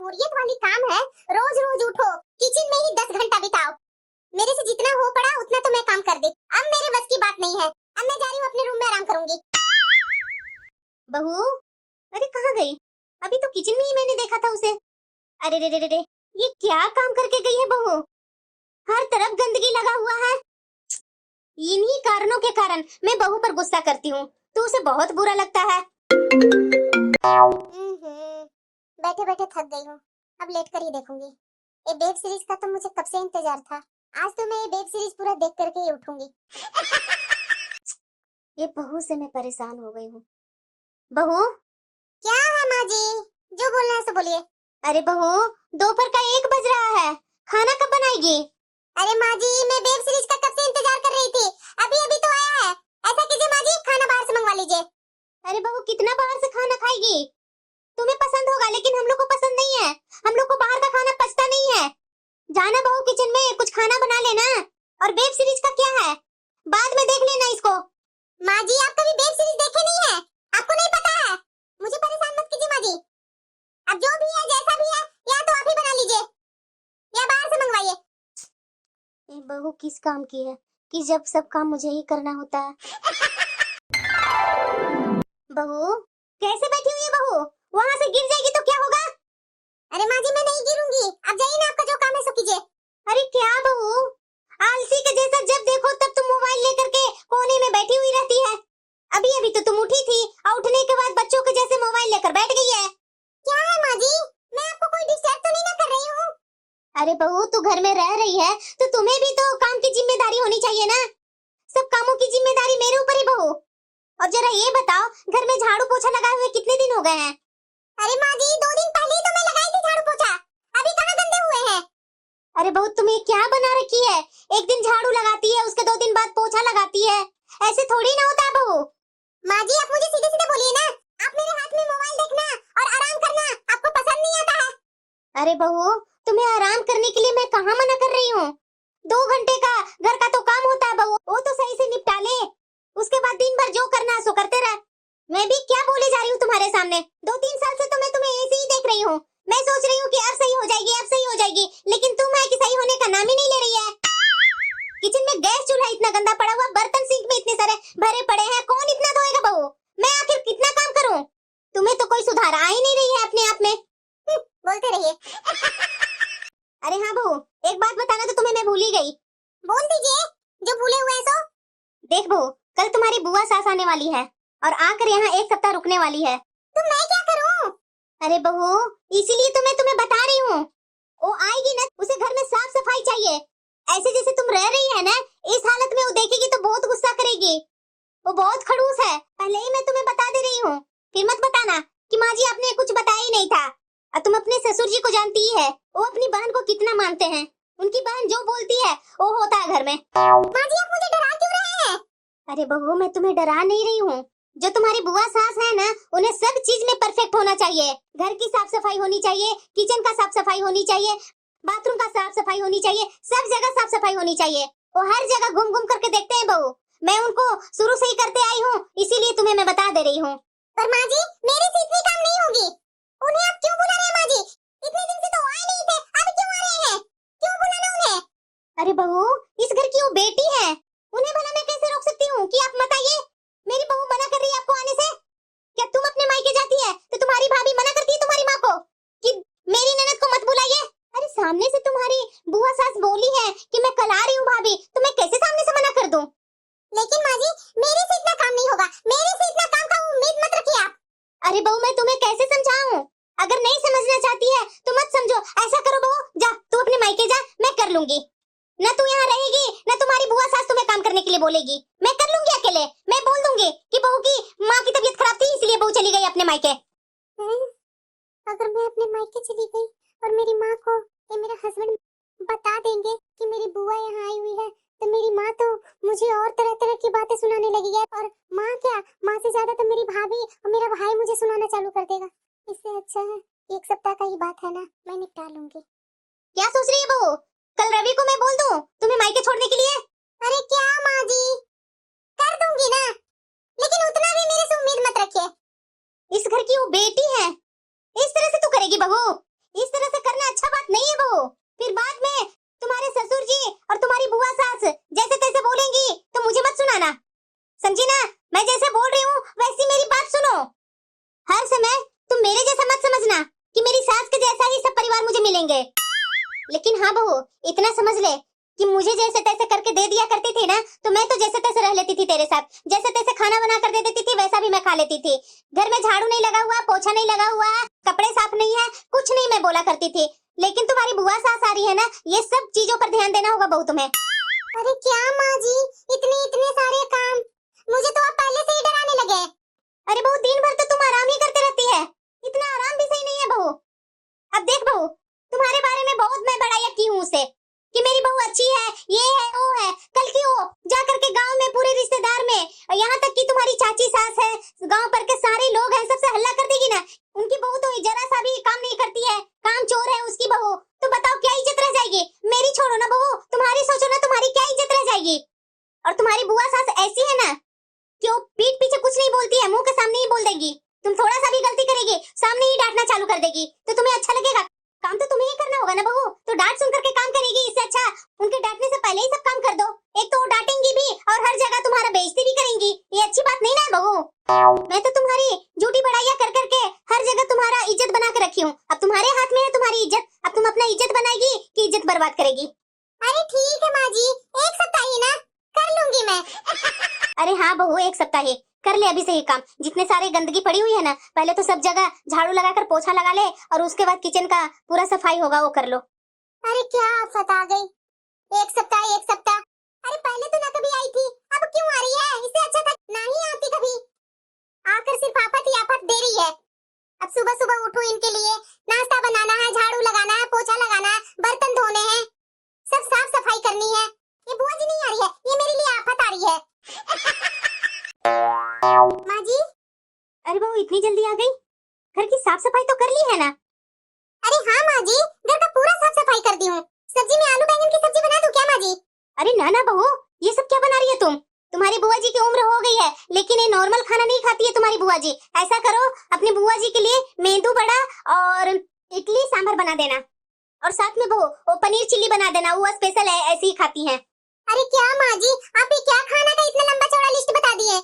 बोरियत वाली काम है। रोज रोज उठो, किचन में ही 10 घंटा बिताओ। मेरे से जितना हो पड़ा उतना तो मैं काम कर दी। अब मेरे बस की बात नहीं है। अब मैं जा रही हूँ अपने रूम में आराम करूंगी। बहू, अरे कहाँ गई? अभी तो किचन में ही मैंने देखा था उसे। अरे रे रे रे रे, ये क्या काम करके गई है बहू? हर तरफ गंदगी लगा हुआ है। इन्हीं कारणों के कारण मैं बहू पर गुस्सा करती हूँ, तो उसे बहुत बुरा लगता है। बैठे बैठे थक गई हूँ, अब लेट कर ही देखूंगी। ये वेब सीरीज का तो मुझे कब से इंतजार था। आज तो मैं ये वेब सीरीज पूरा देख करके ही उठूंगी। ये बहू से मैं परेशान हो गई हूँ। बहू, क्या है माँ जी? जो बोलना है सो बोलिए। अरे बहू, दोपहर का 1 बज रहा है, खाना कब बनाएगी? अरे माँ जी, मैं वेब सीरीज का कब से इंतजार कर रही थी। अभी अभी तो आया है। ऐसा कीजिए माँ जी, खाना बाहर से मंगवा लीजिए। अरे बहू, कितना बाहर से खाना खाएगी? तुम्हें पसंद होगा लेकिन हम लोग को पसंद नहीं है। हम लोग को बाहर का खाना पचता नहीं है। जाना बहू किचन में, कुछ खाना बना लेना। और वेब सीरीज का क्या है, बाद में देख लेना इसको। माँ जी, आप कभी वेब सीरीज देखे नहीं है, आपको नहीं पता है। मुझे परेशान मत कीजिए माँ जी। अब जो भी है जैसा भी है, या तो आप ही बना लीजिए या बाहर से मंगवाइए। ये बहू किस काम की है कि जब सब काम मुझे ही करना होता है। बहू, कैसे बैठी हुई है बहू? वहाँ से गिर जाएगी तो क्या होगा? अरे माँ जी, मैं नहीं गिरूंगी। आप जाइए ना, आपका जो काम है सो कीजिए। अरे क्या बहू, आलसी के जैसा जब देखो तब तुम मोबाइल लेकर के कोने में बैठी हुई रहती है। अभी अभी तो तुम उठी थी और उठने के बाद बच्चों के जैसे मोबाइल लेकर बैठ गई है। क्या है माँ जी, मैं आपको कोई डिस्टर्ब तो नहीं ना कर रही हूँ? अरे बहू, तू घर में रह रही है तो तुम्हें भी तो काम की जिम्मेदारी होनी चाहिए ना। सब कामों की जिम्मेदारी मेरे ऊपर ही बहू। और जरा ये बताओ, घर में झाड़ू पोछा लगाए हुए कितने दिन हो गए हैं? अरे माँ जी, 2 दिन पहले ही तो मैं लगाई थी झाड़ू पोछा। अभी कहाँ गंदे हुए हैं? अरे बहू, तुम्हें क्या बना रखी है? एक दिन झाड़ू लगाती है, उसके 2 दिन बाद पोछा लगाती है। ऐसे थोड़ी ना होता है बहू। माँ जी, आप मुझे सीधे सीधे बोलिए ना। आप मेरे हाथ में मोबाइल देखना और आराम करना आपको पसंद नहीं आता है। अरे बहू, तुम्हें आराम करने के लिए मैं कहाँ मना कर रही हूँ। 2 घंटे का घर का तो काम होता है बहू, वो तो सही से निपटा ले। उसके बाद दिन भर जो करना है सो करते रह। मैं भी क्या बोले जा रही हूँ तुम्हारे सामने। 2-3 साल से तो मैं तुम्हें ऐसे ही देख रही हूँ। मैं सोच रही हूँ कि अब सही हो जाएगी, अब सही हो जाएगी, लेकिन तुम है कि सही होने का नाम ही नहीं ले रही है। किचन में गैस चूल्हा इतना गंदा पड़ा हुआ, बर्तन सिंक में इतने सारे भरे पड़े हैं, कौन इतना धोएगा बहू? मैं आखिर कितना काम करूँ? तुम्हें तो कोई सुधार आ ही नहीं रही है अपने आप में। बोलते रहिए। अरे हाँ बहू, एक बात बताना तो तुम्हें मैं भूल ही गई। बोल दीजिए जो भूले हुए हैं सो। देख बहू, कल तुम्हारी बुआ सास आने वाली है और आकर यहाँ 1 सप्ताह रुकने वाली है। तो मैं क्या करूँ? अरे बहू, इसीलिए तो मैं तुम्हें बता रही हूँ। वो आएगी ना, उसे घर में साफ सफाई चाहिए। ऐसे जैसे तुम रह रही है ना, इस हालत में वो देखेगी तो बहुत गुस्सा करेगी। वो बहुत खड़ूस है, पहले ही मैं तुम्हें बता दे रही हूँ। फिर मत बताना कि माँ जी आपने कुछ बताया ही नहीं था। और तुम अपने ससुर जी को जानती ही है, वो अपनी बहन को कितना मानते हैं। उनकी बहन जो बोलती है वो होता है घर में। माँ जी, आप मुझे डरा क्यों रहे हैं? अरे बहू, मैं तुम्हें डरा नहीं रही हूँ। जो तुम्हारी बुआ सास है ना, उन्हें सब चीज में परफेक्ट होना चाहिए। घर की साफ सफाई होनी चाहिए, किचन का साफ सफाई होनी चाहिए, बाथरूम का साफ सफाई होनी चाहिए, सब जगह साफ सफाई होनी चाहिए। वो हर जगह घूम घूम करके देखते हैं बहू। मैं उनको शुरू से ही करते आई हूँ, इसीलिए तुम्हें मैं बता दे रही हूँ। पर माँ जी, मेरे से इतनी काम नहीं होगी। उन्हें आप क्यों बुला रहे हैं माँ जी? इतने दिन से तो आए नहीं थे, अब क्यों आ रहे हैं? क्यों बुलाना उन्हें? अरे बहू, इस घर की वो बेटी है, उन्हें भला मैं कैसे रोक सकती हूँ कि आप मत आइए? मेरी बहू मना कर रही है आपको आने से। क्या तुम अपने मायके जाती है तो तुम्हारी भाभी मना करती है तुम्हारी माँ को कि मेरी ननद को मत बुलाइए? अरे सामने से तुम्हारी बुआ सास बोली है कि मैं कल आ रही हूँ भाभी, तो मैं कैसे सामने से मना कर दूं? लेकिन माँ जी, मेरे से इतना काम नहीं होगा। मेरे से इतना काम का उम्मीद मत रखिए आप। अरे बहू, मैं तुम्हें कैसे समझाऊं? अगर नहीं समझना चाहती है तो मत समझो। ऐसा करो बहू, जा तू अपने मायके जा, मैं कर लूंगी। न तू यहाँ रहेगी न तुम्हारी बुआ सास तुम्हें काम करने के लिए बोलेगी। मैं कर लूंगी अकेले। मैं बोल दूंगी कि बहू की माँ की तबीयत खराब थी इसलिए बहू चली गई अपने मायके। अगर मैं अपने मायके चली गई और मेरी माँ को या मेरा हस्बैंड बता देंगे कि मेरी बुआ यहाँ आई हुई है, तो मेरी माँ तो मुझे और तरह तरह की बातें सुनाने लगी है। और माँ क्या, माँ से ज्यादा तो मेरी भाभी और मेरा भाई मुझे सुनाना चालू कर देगा। इससे अच्छा है 1 सप्ताह का ही बात है ना, मैं निपटा लूंगी। क्या सोच रही है बहू? कल रवि को मैं बोल दूं तुम्हें मायके छोड़ने के लिए? अरे क्या माँ जी, कर दूंगी ना, लेकिन उतना भी मेरे से उम्मीद मत रखिए। इस घर की वो बेटी है, इस तरह से तू करेगी बहू? इस तरह से करना अच्छा बात नहीं है बहू। फिर बाद में तुम्हारे ससुर जी और तुम्हारी बुआ सास जैसे तैसे बोलेंगी तो मुझे मत सुनाना, समझी ना? मैं जैसे बोल रही हूँ वैसी मेरी बात सुनो। हर समय तुम मेरे जैसा मत समझना कि मेरी सास के जैसा ही सब परिवार मुझे मिलेंगे। लेकिन हाँ बहू, इतना समझ ले कि मुझे जैसे तैसे करके दे दिया करती थी ना, तो मैं तो जैसे तैसे रह लेती थी तेरे साथ। जैसे तैसे खाना बना कर दे देती थी वैसा भी मैं खा लेती थी। घर में झाड़ू नहीं लगा हुआ, पोछा नहीं लगा हुआ, कपड़े साफ नहीं है, कुछ नहीं मैं बोला करती थी। लेकिन तुम्हारी बुआ सास आ रही है ना, ये सब चीजों पर ध्यान देना होगा बहू तुम्हें। अरे क्या माँ जी, इतने सारे काम, मुझे तो आप पहले से ही डराने लगे। अरे बहू, दिन भर तो तुम आराम ही करते रहती है, इतना आराम भी सही नहीं है बहू। अब देख बहू, तुम्हारे बारे में बहुत मैं बड़ाई की हूँ उसे कि मेरी बहू अच्छी है, ये है वो है। कल की हो जा करके गांव में पूरे रिश्तेदार में, यहाँ तक कि तुम्हारी चाची सास है, गांव पर के सारे लोग हैं, सबसे हल्ला कर देगी ना। उनकी बहू तो जरा सा भी काम नहीं करती है, काम चोर है उसकी बहू। तो बताओ क्या इज्जत रह जाएगी? मेरी छोड़ो ना बहू, तुम्हारी सोचो ना, तुम्हारी क्या इज्जत रह जाएगी? और तुम्हारी बुआ सास ऐसी है ना कि वो पीठ पीछे कुछ नहीं बोलती है, मुंह के सामने ही बोल देगी। तुम थोड़ा सा भी गलती करेगी सामने ही डांटना चालू कर देगी, तो तुम्हें अच्छा लगेगा? काम तो तुम्हें ही करना होगा ना बहू, तो डांट सुन करके काम करेगी। इससे अच्छा उनके डांटने से पहले ही सब काम कर दो। एक तो वो डांटेंगी भी और हर जगह तुम्हारा बेइज्जती भी करेंगी, ये अच्छी बात नहीं ना है बहू। मैं तो तुम्हारी झूठी बड़ाइयां कर करके हर जगह तुम्हारा इज्जत बना के रखी हूँ। अब तुम्हारे हाथ में है तुम्हारी इज्जत, अब तुम अपना इज्जत बनाएगी कि इज्जत बर्बाद करेगी? अरे ठीक है माँ जी, एक सप्ताह ही ना, कर लूंगी मैं। अरे हाँ बहू, एक सप्ताह ही कर ले अभी से ही काम। जितने सारे गंदगी पड़ी हुई है ना, पहले तो सब जगह झाड़ू लगाकर पोछा लगा ले, और उसके बाद किचन का पूरा सफाई होगा वो कर लो। अरे क्या आफत आ गई, एक सप्ताह एक सप्ताह। अरे पहले तो ना कभी आई थी, अब क्यों आ रही है? इससे अच्छा था ना ही आती कभी, आकर सिर्फ आफत ही आफत दे रही है। अब सुबह सुबह उठो, इनके लिए नाश्ता बनाना है, झाड़ू लगाना है, पोछा लगाना है, बर्तन धोने हैं, सब साफ सफाई करनी है। ये बुआ जी नहीं आ रही है, ये मेरे लिए आफत आ रही है। माँ जी। अरे बहू, इतनी जल्दी आ गई? घर की साफ सफाई तो कर ली है ना? अरे हाँ माँ जी, घर का पूरा साफ सफाई कर दी हूँ। सब्जी में आलू बैंगन की सब्जी बना दूं क्या माँ जी? अरे ना ना बहू, ये सब क्या बना रही है तुम? तुम्हारी बुआ जी की उम्र हो गई है, लेकिन ये नॉर्मल खाना नहीं खाती है तुम्हारी बुआ जी। ऐसा करो, अपनी बुआ जी के लिए मेंदू वड़ा और इडली सांभर बना देना, और साथ में बहू वो पनीर चिल्ली बना देना, वो स्पेशल है, ऐसी ही खाती है। अरे क्या माँ जी, आप ये क्या खाना का इतना लंबा चौड़ा लिस्ट बता दिए?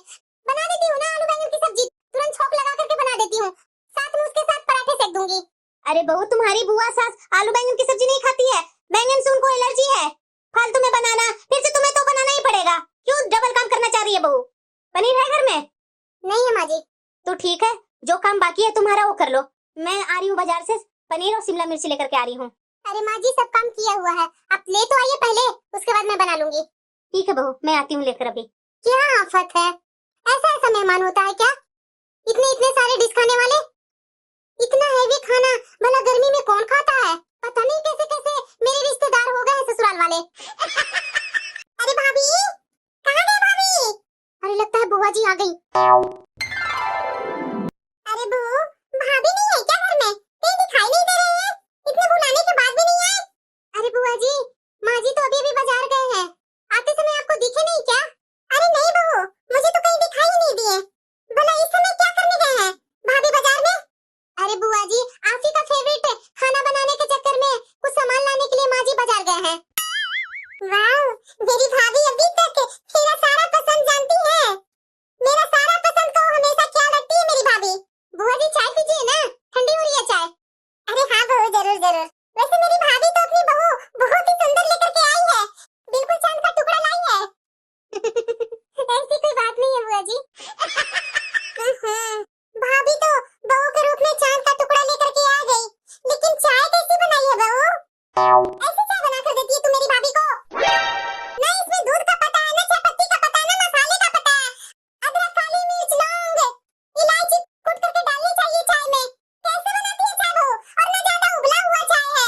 बना देती हूँ ना आलू बैंगन की सब्जी, तुरंत छौंक लगा करके बना देती हूँ, साथ में उसके साथ पराठे सेक दूंगी। अरे बहू, तुम्हारी बुआ सास आलू बैंगन की सब्जी नहीं खाती है, बैंगन से उनको एलर्जी है। फालतू में बनाना, फिर से तुम्हें तो बनाना ही पड़ेगा। क्यों डबल काम करना चाह रही है बहू? पनीर है घर में? नहीं है माँ जी। तो ठीक है, जो काम बाकी है तुम्हारा वो कर लो। मैं आ रही हूँ बाजार से, पनीर और शिमला मिर्च लेकर के आ रही हूँ। अरे माँ जी, सब काम किया हुआ है, आप ले तो आइए पहले, उसके बाद मैं बना लूंगी। ठीक है बहू, मैं आती हूँ लेकर अभी। क्या आफत है, ऐसा ऐसा मेहमान होता है क्या? इतने सारे डिश खाने वाले, इतना हैवी खाना भला गर्मी में कौन खाता है? पता नहीं कैसे कैसे मेरे रिश्तेदार हो गए ससुराल वाले। अरे भाभी, कहाँ गए भाभी? अरे लगता है बुआ जी आ गई। अरे बहू, भाभी नहीं है क्या घर में? कहीं दिखाई नहीं दे रहे हैं, इतने बुलाने के बाद भी नहीं आए। अरे बुआ जी, माँ जी तो अभी बाजार गए हैं, आते समय आपको दिखे नहीं क्या? अरे नहीं बहू, मुझे तो कहीं दिखाई ही नहीं दिए। भला इस समय क्या करने गए हैं भाभी बाजार में? अरे बुआ जी, आप ही का फेवरेट खाना बनाने के चक्कर में कुछ सामान लाने के लिए माँ जी बाजार गए हैं। वाह, मेरी भाभी अभी तक मेरा सारा पसंद जानती है। मेरा सारा पसंद को हमेशा ख्याल रखती है मेरी भाभी। बुआ जी चाय पीजिए ना, ठंडी हो रही है चाय। अरे हाँ बहू, जरूर जरूर। वैसे मेरी भाभी तो अपनी बहू बहुत ही सुंदर लेकर के आई है, बिल्कुल चांद का टुकड़ा लाई है। ऐसी कोई बात नहीं है बुआ जी। भाभी तो बहू के रूप में चांद का टुकड़ा लेकर के आ गई, लेकिन चाय कैसी बनाई है बहू? ऐसी चाय बना कर देती है तू मेरी भाभी को? ना इसमें दूध का पता है, ना चाय पत्ती का पता है, ना मसाले का पता है। अदरक, काली मिर्च, लौंग, इलायची कूट करके डालनी चाहिए चाय में। कैसे बनाती है चाय बहू? और ना ज्यादा उबला हुआ चाय है,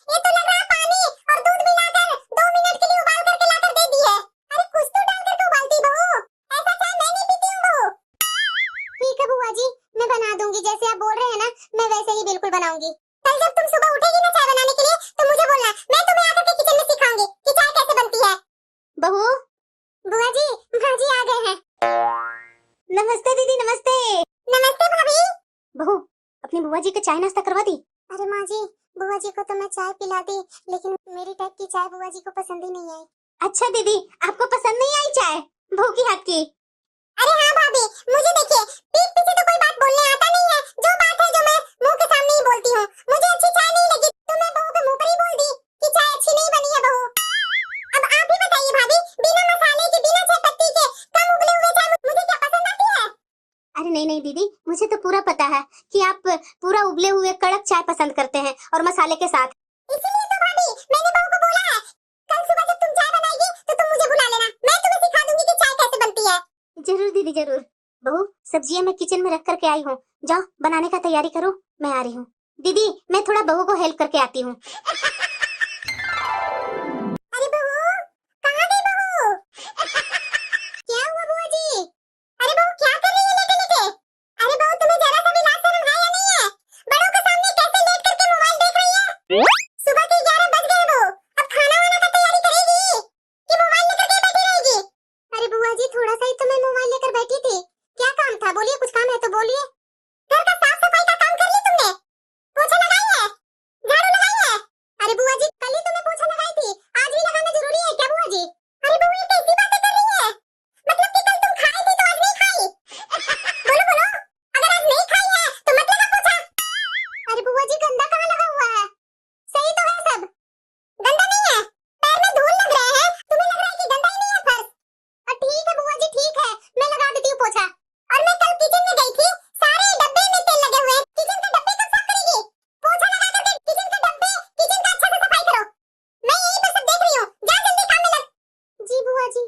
ये तो लग रहा है पानी और दूध मिलाकर 2 मिनट के लिए उबाल करके लाकर दे दी है। अरे कुछ तो डाल करके उबालती बहू, ऐसा चाय मैं नहीं पीती हूँ बहू। ठीक है बुआ जी, मैं बना दूंगी, जैसे आप बोल रहे हैं ना, मैं वैसे ही बिल्कुल बनाऊंगी। कल जब तुम सुबह उठेगी ना चाय बनाने के लिए, तो मुझे बोलना, मैं तुम्हें आकर के किचन में सिखाऊंगी कि चाय कैसे बनती है। बहू, बुआ जी, भाजी आ गए हैं। नमस्ते दीदी, नमस्ते। नमस्ते भाभी। बहू, अपनी बुआ जी का चाय नाश्ता करवा दी? अरे माँ जी, बुआ जी को तो मैं चाय पिला दी, लेकिन मेरी टाइप की चाय बुआ जी को पसंद ही नहीं आई। अच्छा दीदी, आपको पसंद नहीं आई चाय बहू की हाथ की? अरे हाँ भाभी, मुझे देखिए पीठ पीछे तो कोई बात बोलने आता नहीं है। जो बात है जो मैं मुंह के सामने ही बोलती हूँ। मुझे अच्छी चाय नहीं लगी तो मैं बहू के मुंह पर ही बोल दी कि चाय अच्छी नहीं बनी है बहू। अब आप ही बताइए भाभी, बिना मसाले के, बिना चाय पत्ती के, कम उबले हुए चाय मुझे क्या पसंद आती है? अरे नहीं नहीं दीदी, मुझे तो पूरा पता है कि आप पूरा उबले हुए कड़क चाय पसंद करते हैं और मसाले के साथ। इसलिए तो भाभी मैंने बहू को बोला है, कल सुबह जब तुम चाय बनाएगी तो तुम मुझे बुला लेना, मैं तुम्हें सिखा दूंगी कि चाय कैसे बनती है। जरूर दीदी जरूर। बहू, सब्जियां मैं किचन में रख करके आई हूँ, जाओ बनाने का तैयारी करो, मैं आ रही हूँ। दीदी मैं थोड़ा बहू को हेल्प करके आती हूँ। अरे बहू, कहाँ गई बहू? क्या हुआ बुआ जी? अरे बहू क्या कर रही है लेटे लेटे? अरे बहू तुम्हें जरा सा भी लाज शर्म है या नहीं है? बड़ों के सामने कैसे लेट करके मोबाइल देख रही है? सुबह के 11 बज गए बहू, अब खाना वाना का तैयारी करेगी कि मोबाइल लेकर के बैठी रहेगी? अरे बुआ जी थोड़ा सा ही तो मैं मोबाइल लेकर बैठी थी। क्या काम था? बोलिए, कुछ काम है तो बोलिए। घर का साफ सफाई का काम कर ली तुमने? पोछा लगाई है? झाड़ू लगाई है? अरे बुआ जी कल ही तो मैं पोछा लगाई थी, आज भी लगाना जरूरी है क्या बुआ जी? अरे बहू ये कैसी बातें कर रही है? मतलब कि कल तुम खाई थी तो आज नहीं खाई? बोलो बोलो, अगर आज नहीं खाई है तो मत लगा पोछा। अरे बुआ जी गंदा कहाँ लगा हुआ है? सही तो है सब, गंदा नहीं है। पैर में धूल लग रहे हैं, तुम्हें लग रहा है कि गंदा ही नहीं है फर्श। ठीक है बुआ जी ठीक है, मैं लगा देती हूँ पोछा। और मैं कल किचन में गई थी, सारे डब्बे में तेल लगे हुए हैं, किचन के डब्बे कब साफ करेगी? पोछा लगा करके किचन के डब्बे, किचन का अच्छे से सफाई करो। मैं यहीं पर सब देख रही हूँ, जा जल्दी काम में लग। जी बुआ जी।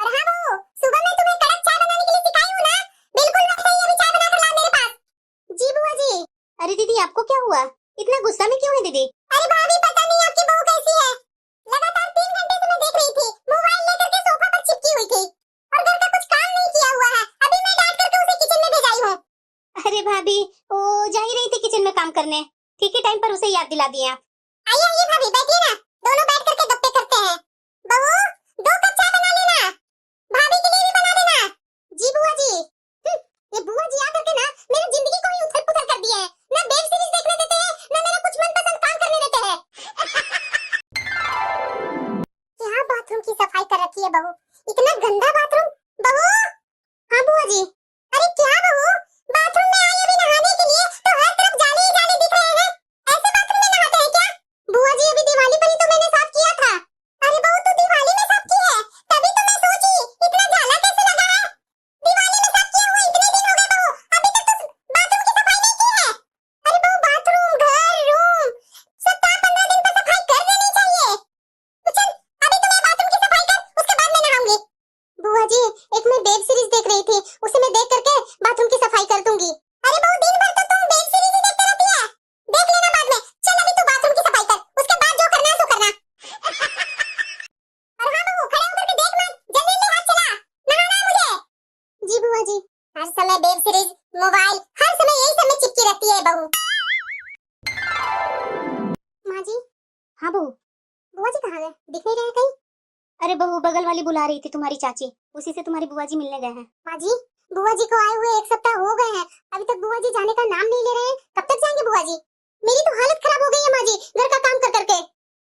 अरे हाँ बहू, सुबह मैं तुम्हें कड़क चाय बनाने के लिए सिखाई हूँ ना, बिल्कुल वैसे ही अभी चाय बना कर ला मेरे पास। जी बुआ जी। अरे दीदी आपको क्या हुआ, इतना गुस्सा में क्यों है दीदी? अरे भाभी पता नहीं आपकी बहू कैसी है, लगातार 3 घंटे से मैं देख रही थी, मोबाइल लेकर के सोफा पर चिपकी हुई थी और घर का कुछ काम नहीं किया हुआ है। अभी मैं डांट करके उसे किचन में भेजाई हूँ। अरे भाभी, वो जा ही रही थी किचन में काम करने, ठीक है टाइम पर उसे याद दिला दिया। आइए आइए भाभी बैठिए ना, दोनों बैठ करके गप्पे करते हैं। बहू 2 कप चाय बना लेना, भाभी के लिए भी बना देना। जी बुआ जी। ये बुआ जी आकर के ना मेरी जिंदगी को ही उथल-पुथल कर दिया है, ना वेब सीरीज देखने देते हैं, ना मेरा कुछ मनपसंद काम करने देते हैं। क्या बाथरूम की सफाई कर रखी है बहू, इतना गंदा बाथरूम। बहू, हाँ बुआ जी। अरे क्या बहू, बाथरूम में आई अभी नहाने के लिए तो हर तरफ जाली ही जाली दिख रहे हैं, ऐसे बाथरूम में नहाते हैं क्या? बुआ जी अभी दिवाली पर ही तो मैंने साफ किया था। अरे बहू तू दिवाली में साफ की है, तभी तो मैं सोची इतना जाला कैसे लगा है। दिवाली में साफ किया हुआ इतने दिन हो गए बहू, अभी तक तो बाथरूम की सफाई नहीं की है। अरे बहू बाथरूम, घर, रूम सब 15 दिन पर सफाई कर देनी चाहिए। तो चल अभी तो मैं बाथरूम की सफाई कर, उसके बाद मैं नहाऊंगी। बुआ जी एक मैं वेब सीरीज देख रही थी, उसे मैं देख करके बाथरूम की सफाई कर दूंगी। अरे बहू दिन भर तो तुम वेब सीरीज ही देखते रहती है, देख लेना बाद में। चल अभी तू बाथरूम की सफाई कर, उसके बाद जो करना है सो करना। और हाँ बहू खड़े होकर के देख मत, जल्दी जल्दी हाथ चला, नहाना है मुझे। जी बुआ जी। हर समय वेब सीरीज, मोबाइल, हर समय यही सब में चिपकी रहती है बहू। माँ जी। हाँ बहू। बुआ जी कहाँ गए, दिख नहीं रहे कहीं? अरे बहू बगल वाली बुला रही थी तुम्हारी चाची, उसी से तुम्हारी बुआ जी मिलने गए हैं। माँ जी बुआ जी को आए हुए 1 सप्ताह हो गए हैं, अभी तक बुआ जी जाने का नाम नहीं ले रहे हैं, कब तक जाएंगे बुआ जी? मेरी तो हालत खराब हो गई है माँ जी, घर का काम कर करके।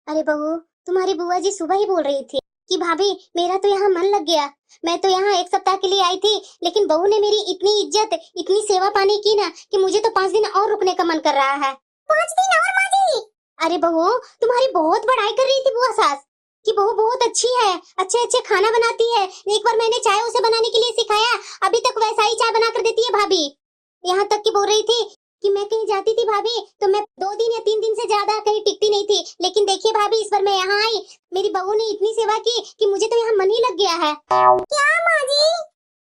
अरे बहू, तुम्हारी बुआ जी सुबह ही बोल रही थी कि भाभी मेरा तो यहाँ मन लग गया, मैं तो यहाँ 1 सप्ताह के लिए आई थी, लेकिन बहू ने मेरी इतनी इज्जत, इतनी सेवा पानी की ना कि मुझे तो 5 दिन और रुकने का मन कर रहा है। 5 दिन और माँ जी? अरे बहू, तुम्हारी बहुत बड़ाई कर रही थी बुआ सास कि बहू बहुत अच्छी है, अच्छे अच्छे खाना बनाती है, एक बार मैंने चाय उसे बनाने के लिए सिखाया, अभी तक वैसा ही चाय बना कर देती है भाभी। यहाँ तक कि बोल रही थी कि मैं कहीं जाती थी भाभी तो मैं 2 दिन या 3 दिन से ज्यादा कहीं टिकती नहीं थी, लेकिन देखिए भाभी इस बार मैं यहाँ आई, मेरी बहू ने इतनी सेवा की कि मुझे तो यहाँ मन ही लग गया है। क्या माँ जी?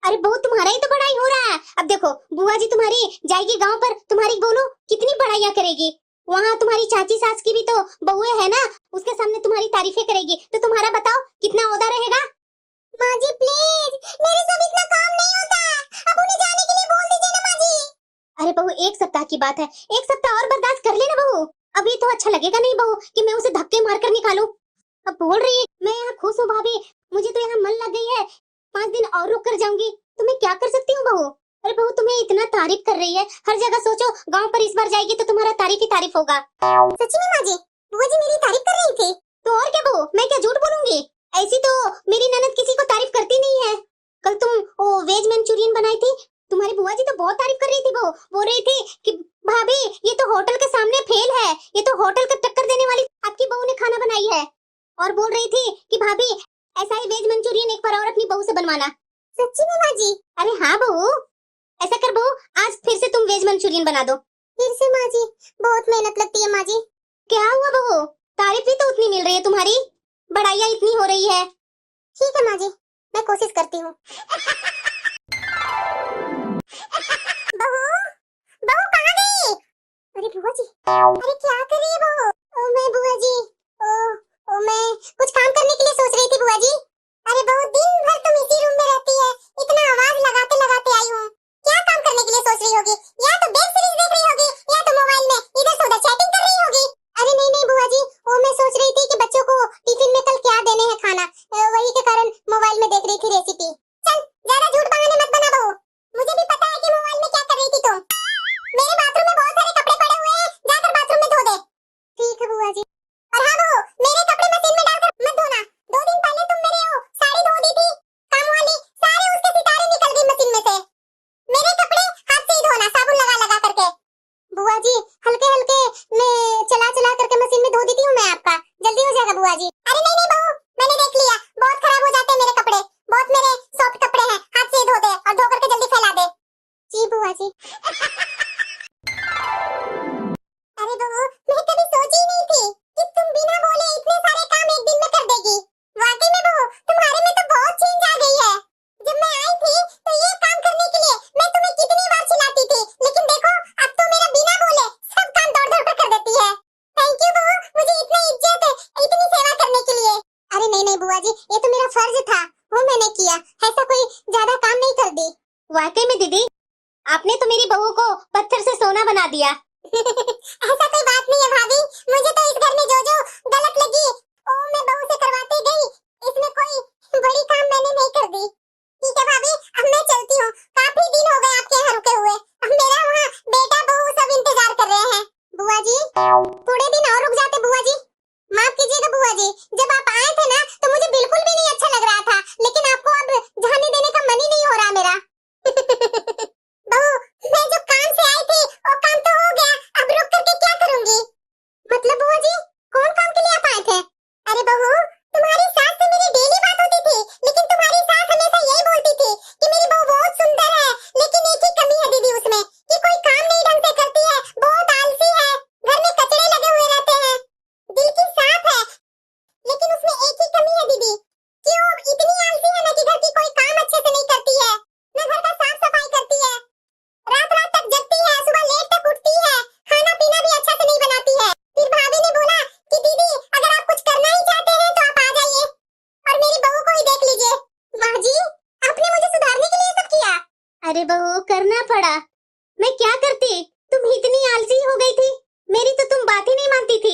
अरे बहू तुम्हारा ही तो बड़ाई हो रहा है, अब देखो बुआ जी तुम्हारी जाएगी गाँव पर, तुम्हारी बोलो कितनी बड़ाइयाँ करेगी, वहाँ तुम्हारी चाची सास की भी तो बहुएं है ना, उसके सामने तुम्हारी तारीफें करेगी, तो तुम्हारा बताओ कितना ओहदा रहेगा। माँ जी प्लीज, मेरे से अब इतना काम नहीं होता, अब उन्हें जाने के लिए बोल दीजिए ना माँ जी। अरे बहू 1 सप्ताह की बात है, 1 सप्ताह और बर्दाश्त कर लेना बहू, अभी तो अच्छा लगेगा नहीं बहू कि मैं उसे धक्के मार कर निकालूं। अब बोल रही है मैं यहाँ खुश हूँ भाभी, मुझे तो यहाँ मन लग गई है, 5 दिन और रुक कर जाऊंगी, तो मैं क्या कर सकती हूँ बहू, अरे बहू तुम्हें इतना तारीफ कर रही है, हर जगह सोचो गांव पर इस बार जाएगी तो तुम्हारा तारीफ ही तारीफ होगा। सच्ची में माँ जी, बुआ जी मेरी तारीफ कर रही थी। तो और क्या बहू, मैं क्या झूठ बोलूंगी? ऐसी तो मेरी ननद किसी को तारीफ करती नहीं है। कल तुम वो वेज मंचूरियन बनाई थी, तुम्हारी बुआ जी तो बहुत तारीफ कर रही थी। वो बोल रही थी कि भाभी ये तो होटल के सामने फेल है, ये तो होटल को टक्कर देने वाली आपकी बहू ने खाना बनाई है। और बोल रही थी कि भाभी ऐसा ही वेज मंचूरियन एक बार और अपनी बहू से बनवाना। सच्ची में माँ जी? अरे हाँ बहू, ऐसा कर बहू, आज फिर से तुम वेज मंचूरियन बना दो। फिर से माँ जी? बहुत मेहनत लगती है माँ जी। क्या हुआ बहू, तारीफ भी तो उतनी मिल रही है तुम्हारी, बड़ाइयाँ इतनी हो रही है। ठीक है माँ जी, मैं कोशिश करती हूँ। बहू, बहू कहाँ गई? अरे बुआ जी, अरे क्या कर रही है बहू? ओ मैं बुआ जी, ओ मैं कुछ काम करने के लिए सोच रही थी बुआ जी। अरे बहू दिन भर तुम इसी रूम में रहती है, इतना आवाज लगाते लगाते आई हूँ। क्या काम करने के लिए सोच रही होगी? या तो वेब सीरीज देख रही होगी या तो मोबाइल में इधर से उधर चैटिंग कर रही होगी। अरे नहीं नहीं बुआ जी, वो मैं सोच रही थी कि बच्चों को टिफिन में कल क्या देने हैं खाना, वही के कारण मोबाइल में देख रही थी रेसिपी। चल ज्यादा झूठ बहाने मत बना बहू, मुझे भी पता है कि मोबाइल में क्या कर रही थी तुम। मेरे बाथरूम में बहुत सारे कपड़े पड़े हुए हैं, जाकर बाथरूम में धो दे। ठीक है बुआ जी। और हाँ बहू, मेरे कपड़े मशीन में डालकर मत धोना। 2 दिन पहले तुम मेरे वो साड़ी धो दी थी काम वाली, सारे उसके सितारे निकल गए मशीन में से। मेरे कपड़े हाथ से ही धोना, साबुन लगा लगा करके। बुआ जी हल्के हल्के मैं चला चला करके मशीन में धो देती हूँ मैं आपका, जल्दी हो जाएगा बुआ जी। अरे नहीं नहीं बहू, मैंने देख लिया, बहुत खराब हो जाते हैं मेरे कपड़े, बहुत मेरे सॉफ्ट कपड़े हैं, हाथ से ही धो दे और धो करके जल्दी फैला दे। जी बुआ जी। अरे बहू, मैं कभी सोची ही नहीं थी कि तुम बिना बोले इतने सारे काम एक दिन में कर देगी। वाकई में बहू, तुम्हारे में तो बहुत चेंज आ गई है। जब मैं आई थी तो ये काम करने के लिए मैं तुम्हें कितनी बार चिल्लाती थी, लेकिन देखो अब तो मेरा बिना बोले सब काम दौड़ दौड़ कर देती है। थैंक यू बहू, मुझे इतना इज्जत है इतनी सेवा करने के लिए। अरे नहीं नहीं बुआ जी, ये तो मेरा फर्ज था, वो मैंने किया, ऐसा कोई ज्यादा काम नहीं कर दी। वाकई में दीदी, आपने तो मेरी बहू को पत्थर से सोना बना दिया। ऐसा कोई बात नहीं है भाभी, मुझे तो इस घर में जो जो गलत लगी वो मैं बहू से करवाती गई, इसमें कोई बड़ी काम मैंने नहीं कर दी। ठीक है भाभी, अब मैं चलती हूँ, काफी दिन हो गए आपके यहाँ रुके हुए, अब मेरा वहाँ बेटा बहू सब इंतजार कर रहे हैं। बुआ जी थोड़े दिन और रुक जाते बुआ जी, माफ कीजिएगा बुआ जी, जब आप आए थे ना तो मुझे बिल्कुल भी नहीं अच्छा लग रहा था, लेकिन आपको अब जाने देने का मन ही नहीं हो रहा मेरा। बहू मैं जो काम से आई थी वो काम तो हो गया, अब रुक करके क्या करूंगी? मतलब बुआ जी कौन काम के लिए आप आए थे? अरे बहू तुम्हारी सास से मेरी डेली बात होती थी, लेकिन तुम्हारी सास हमेशा यही बोलती थी कि मेरी बहू बहुत सुंदर है, लेकिन एक ही कमी है दीदी उसमें कि कोई काम नहीं ढंग से करती है, बहुत आलसी है, घर में कचड़े लगे हुए रहते हैं। दिल की साफ है, लेकिन उसमें एक ही कमी है दीदी कि वो इतनी आलसी है ना कि घर की कोई काम अच्छे से नहीं करती है, ना घर का साफ सफाई करती है, रात रात तक जगती है, सुबह लेट तक उठती है, खाना पीना भी अच्छा से नहीं बनाती है। फिर भाभी ने बोला कि दीदी अगर आप कुछ करना ही चाहते हैं तो आप आ जाइए और मेरी बहू को ही देख लीजिए। माँ जी आपने मुझे सुधारने के लिए सब किया। अरे बहू करना पड़ा, मैं क्या करती, तुम इतनी आलसी हो गई थी, मेरी तो तुम बात ही नहीं मानती थी।